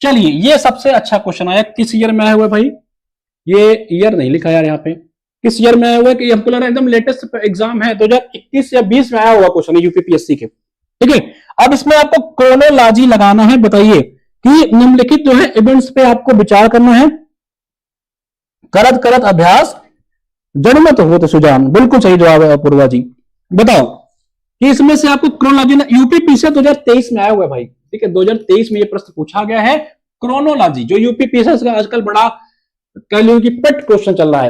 चलिए, ये सबसे अच्छा क्वेश्चन आया। किस ईयर में आया हुआ है भाई? ये ईयर नहीं लिखा यार यहाँ पे, किस ईयर में आया हुआ है कि हमको लग रहा है एकदम लेटेस्ट एग्जाम है, 2021 या 20 में आया हुआ क्वेश्चन है यूपीपीएससी के। ठीक है, अब इसमें आपको क्रोनोलॉजी लगाना है। बताइए कि निम्नलिखित जो है इवेंट्स पे आपको विचार करना है। करत करत अभ्यास जनमत होत सुजान, बिल्कुल सही जवाब है अपूर्वा जी। बताओ कि इसमें से आपको क्रोनोलॉजी ना, यूपीपीएससी 2023 में आया हुआ है भाई। ठीक है, 2023 में ये प्रश्न पूछा गया है। क्रोनोलॉजी जो यूपीपीएससी का आजकल बड़ा कह लो कि पेट क्वेश्चन चल रहा है।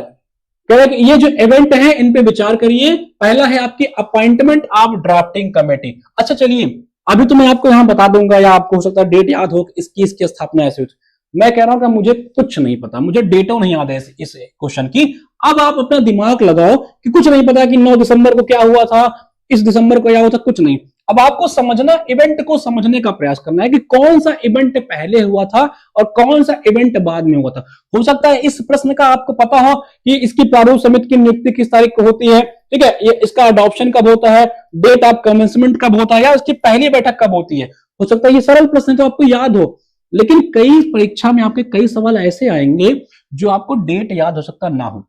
कह रहे कि ये जो इवेंट है इन पे विचार करिए। पहला है आपकी अपॉइंटमेंट ऑफ ड्राफ्टिंग कमेटी। अच्छा चलिए, अभी तो मैं आपको यहां बता दूंगा, या आपको हो सकता है डेट याद हो इसकी स्थापना ऐसे। मैं कह रहा हूं कि मुझे कुछ नहीं पता, मुझे डेटो नहीं याद है इस क्वेश्चन की। अब आप अपना दिमाग लगाओ कि कुछ नहीं पता कि 9 दिसंबर को क्या हुआ था, इस दिसंबर को क्या हुआ था, कुछ नहीं। अब आपको समझना, इवेंट को समझने का प्रयास करना है कि कौन सा इवेंट पहले हुआ था और कौन सा इवेंट बाद में हुआ था। हो सकता है इस प्रश्न का आपको पता हो कि इसकी प्रारूप समिति की नियुक्ति किस तारीख को होती है, ठीक है, ये इसका अडॉप्शन कब होता है, डेट ऑफ कमेंसमेंट कब होता है, या इसकी पहली बैठक कब होती है। हो सकता है ये सरल प्रश्न तो आपको याद हो, लेकिन कई परीक्षा में आपके कई सवाल ऐसे आएंगे जो आपको डेट याद हो सकता ना हो।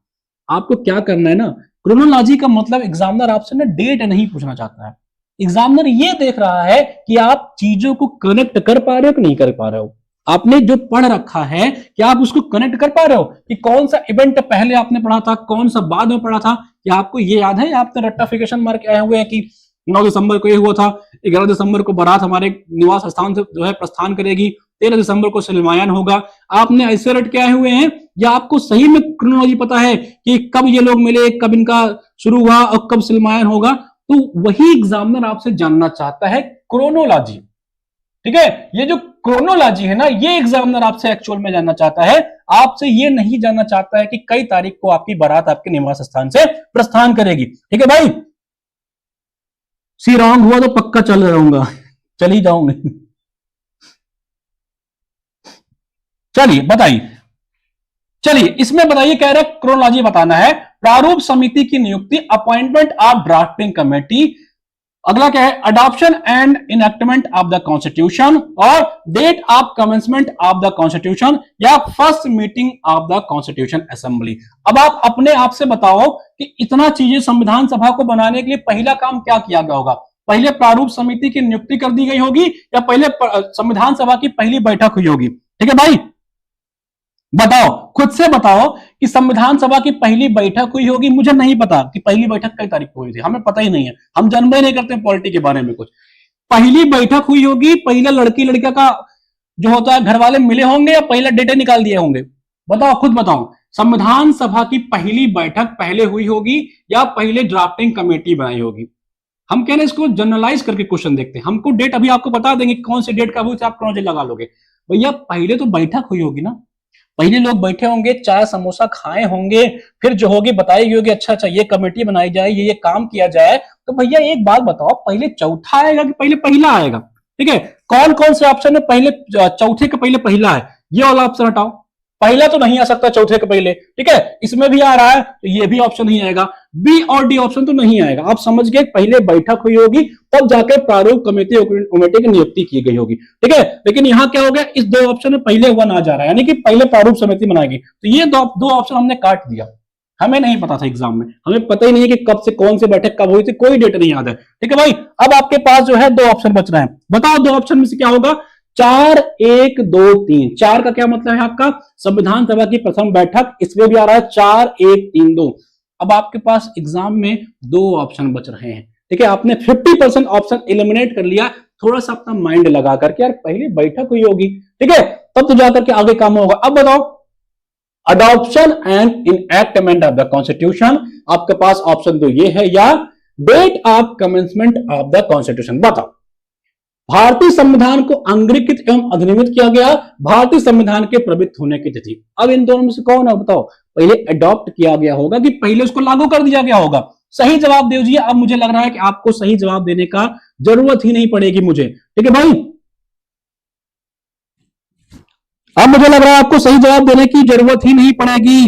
आपको क्या करना है ना, क्रोनोलॉजी का मतलब एग्जामिनर आपसे ना डेट नहीं पूछना चाहता है। एग्जामिनर ये देख रहा है कि आप चीजों को कनेक्ट कर पा रहे हो कि नहीं कर पा रहे हो। आपने जो पढ़ रखा है क्या आप उसको कनेक्ट कर पा रहे हो कि कौन सा इवेंट पहले आपने पढ़ा था, कौन सा बाद में पढ़ा था। क्या आपको ये याद है, आपने रट्टाफिकेशन मार के आए हुए हैं कि 9 दिसंबर को ये हुआ था, 11 दिसंबर को बारात हमारे निवास स्थान से जो है प्रस्थान करेगी, 13 दिसंबर को सिलमायन होगा। आपने ऐसे रट के आए हुए हैं, या आपको सही में क्रोनोलॉजी पता है कि कब ये लोग मिले, कब इनका शुरू हुआ और कब सिलमायन होगा। तो वही एग्जामिनर आपसे जानना चाहता है, क्रोनोलॉजी। ठीक है, ये जो क्रोनोलॉजी है ना, ये एग्जामिनर आपसे एक्चुअल में जानना चाहता है। आपसे ये नहीं जानना चाहता है कि कई तारीख को आपकी बारात आपके निवास स्थान से प्रस्थान करेगी। ठीक है भाई, सी रॉन्ग हुआ तो पक्का चल रहूंगा, चल ही जाऊंगे। चलिए बताइए, चलिए इसमें बताइए, कह रहे क्रोनोलॉजी बताना है। प्रारूप समिति की नियुक्ति, अपॉइंटमेंट ऑफ ड्राफ्टिंग कमेटी, अगला क्या है, adoption and enactment of the constitution, और date of commencement of the constitution, या first meeting of the constitution assembly. अब आप अपने आप से बताओ कि इतना चीजें संविधान सभा को बनाने के लिए पहला काम क्या किया गया होगा। पहले प्रारूप समिति की नियुक्ति कर दी गई होगी, या पहले संविधान सभा की पहली बैठक हुई होगी। ठीक है भाई, बताओ, खुद से बताओ कि संविधान सभा की पहली बैठक हुई होगी। मुझे नहीं पता कि पहली बैठक कई तारीख को हुई थी, हमें पता ही नहीं है, हम जानते ही नहीं करते पॉलिटी के बारे में कुछ। पहली बैठक हुई होगी, पहला लड़की लड़का का जो होता है घर वाले मिले होंगे, या पहला डेटे निकाल दिए होंगे। बताओ, खुद बताओ, संविधान सभा की पहली बैठक पहले हुई होगी या पहले ड्राफ्टिंग कमेटी बनाई होगी। हम कह रहे हैं इसको जनरलाइज करके क्वेश्चन देखते हैं। हमको डेट अभी आपको बता देंगे कौन सी डेट कब हुई थी, आप क्रोनोलॉजी लगा लोगे। भैया पहले तो बैठक हुई होगी ना, पहले लोग बैठे होंगे, चाय समोसा खाए होंगे, फिर जो होगी बताई होगी, अच्छा अच्छा ये कमेटी बनाई जाए, ये काम किया जाए। तो भैया एक बात बताओ, पहले चौथा आएगा कि पहले पहला आएगा। ठीक है, कौन कौन से ऑप्शन में पहले चौथे के पहले पहला है, ये वाला ऑप्शन हटाओ। पहला तो नहीं आ सकता चौथे के पहले। ठीक है, इसमें भी आ रहा है तो ये भी ऑप्शन नहीं आएगा, बी और डी ऑप्शन तो नहीं आएगा। आप समझ गए, पहले बैठक हुई होगी तब जाके प्रारूप कमेटी की नियुक्ति की गई होगी। ठीक है, लेकिन यहाँ क्या हो गया, इस दो ऑप्शन में पहले हुआ ना जा रहा है, यानी कि पहले प्रारूप समिति बनाएगी। तो ये दो ऑप्शन हमने काट दिया, हमें नहीं पता था एग्जाम में, हमें पता ही नहीं है कि कब से कौन सी बैठक कब हुई थी, कोई डेट नहीं याद है। ठीक है भाई, अब आपके पास जो है दो ऑप्शन बच रहे हैं। बताओ दो ऑप्शन में से क्या होगा। 4 1 2 3। 4 का क्या मतलब है आपका, संविधान सभा की प्रथम बैठक, इसमें भी आ रहा है 4 1 3 2। अब आपके पास एग्जाम में दो ऑप्शन बच रहे हैं। ठीक है, आपने 50% ऑप्शन एलिमिनेट कर लिया, थोड़ा सा अपना माइंड लगा करके, यार पहली बैठक हुई होगी, ठीक है, तब तो जाकर के आगे काम होगा। अब बताओ, adoption and enactment of the constitution, आपके पास ऑप्शन दो ये है, या date of commencement of the constitution. बताओ, भारतीय संविधान को अंगीकृत एवं अधिनियमित किया गया, भारतीय संविधान के प्रवृत्त होने की तिथि। अब इन दोनों में से कौन है बताओ, पहले अडॉप्ट किया गया होगा कि पहले उसको लागू कर दिया गया होगा। सही जवाब दे दीजिए। अब मुझे लग रहा है कि आपको सही जवाब देने का जरूरत ही नहीं पड़ेगी मुझे। ठीक है भाई, अब मुझे लग रहा है आपको सही जवाब देने की जरूरत ही नहीं पड़ेगी।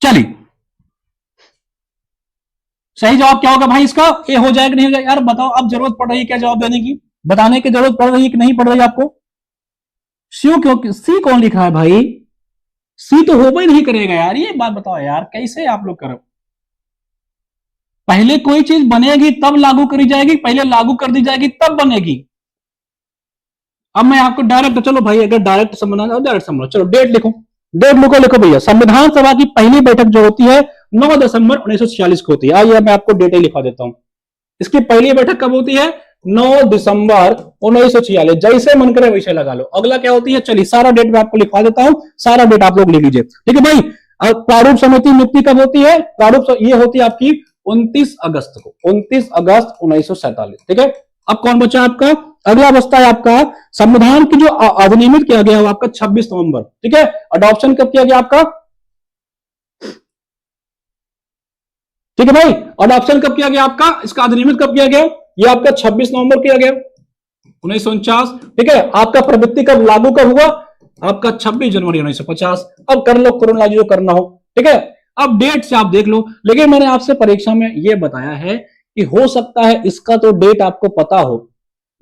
चलिए, सही जवाब क्या होगा भाई इसका, ए हो जाएगा नहीं हो जाएगा। यार बताओ, अब जरूरत पड़ रही है क्या जवाब देने की, बताने की जरूरत पड़ रही है कि नहीं पड़ रही है आपको। सी कौन लिखा है भाई? सी तो हो ही नहीं करेगा यार, ये बात बताओ यार, कैसे आप लोग करो? पहले कोई चीज बनेगी तब लागू करी जाएगी, पहले लागू कर दी जाएगी तब बनेगी। अब मैं आपको डायरेक्ट, चलो भाई अगर डायरेक्ट समझना है डायरेक्ट समझो, चलो डेट लिखो, डेट लिखो भैया। संविधान सभा की पहली बैठक जो होती है 9 दिसंबर 1946 को होती है। आइए मैं आपको डेट लिखा देता हूं। इसकी पहली बैठक कब होती है? 9 दिसंबर 1946। जैसे मन करे वैसे लगा लो। अगला क्या होती है? चलिए सारा डेट मैं आपको लिखवा देता हूं, सारा डेट आप लोग ले लीजिए, ठीक है भाई। प्रारूप समिति नियुक्ति कब होती है? प्रारूप ये होती है आपकी 29 अगस्त को, 29 अगस्त 1947, ठीक है। अब कौन बचा आपका? अगला बचता है आपका संविधान की जो अधिनियमित किया गया है आपका 26 नवंबर, ठीक है। अडॉप्शन कब किया गया आपका? ठीक है भाई, अडॉप्शन कब किया गया आपका? इसका अधिनियमित कब किया गया? ये आपका 26 नवंबर किया गया 1949, ठीक है। आपका प्रवृत्ति कब लागू कब हुआ? आपका 26 जनवरी 1950। अब कर लो क्रोनोलॉजी जो करना हो, ठीक है। अब डेट से आप देख लो, लेकिन मैंने आपसे परीक्षा में यह बताया है कि हो सकता है इसका तो डेट आपको पता हो,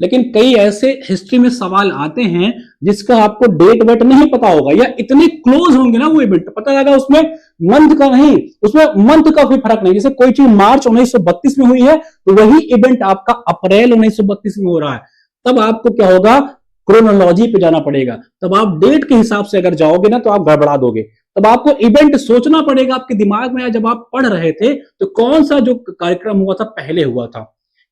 लेकिन कई ऐसे हिस्ट्री में सवाल आते हैं जिसका आपको डेट वेट नहीं पता होगा, या इतने क्लोज होंगे ना वो इवेंट, पता लगा उसमें मंथ का नहीं, उसमें मंथ का कोई फर्क नहीं। जैसे कोई चीज मार्च 1932 में हुई है तो वही इवेंट आपका अप्रैल 1932 में हो रहा है, तब आपको क्या होगा? क्रोनोलॉजी पे जाना पड़ेगा। तब आप डेट के हिसाब से अगर जाओगे ना तो आप गड़बड़ा दोगे। तब आपको इवेंट सोचना पड़ेगा आपके दिमाग में, जब आप पढ़ रहे थे तो कौन सा जो कार्यक्रम हुआ था पहले हुआ था,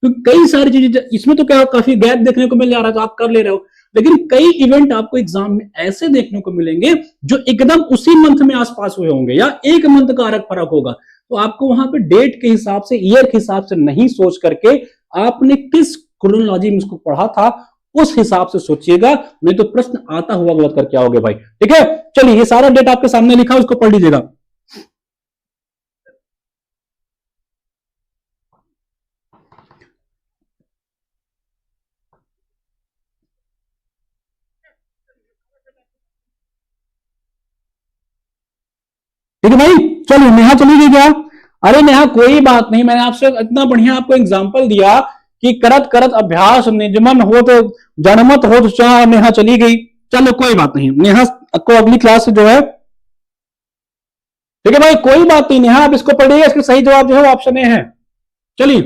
क्योंकि कई सारी चीजें इसमें तो क्या काफी गैप देखने को मिल जा रहा है तो आप कर ले रहे हो, लेकिन कई इवेंट आपको एग्जाम में ऐसे देखने को मिलेंगे जो एकदम उसी मंथ में आसपास हुए होंगे या एक मंथ का फर्क होगा। तो आपको वहां पे डेट के हिसाब से, ईयर के हिसाब से नहीं सोच करके आपने किस क्रोनोलॉजी में उसको पढ़ा था उस हिसाब से सोचिएगा, नहीं तो प्रश्न आता हुआ गलत करके आओगे भाई, ठीक है। चलिए ये सारा डेट आपके सामने लिखा, उसको पढ़ लीजिएगा। ठीक है भाई, चलिए नेहा चली गई क्या? अरे नेहा कोई बात नहीं, मैंने आपसे इतना बढ़िया आपको एग्जाम्पल दिया कि करत करत अभ्यास निजमन हो तो जनमत हो तो चाह, नेहा चली गई। चलो कोई बात नहीं, नेहा को अगली क्लास जो है, ठीक है भाई कोई बात नहीं नेहा, आप इसको पढ़िएगा, इसका सही जवाब जो है ऑप्शन ए है। चलिए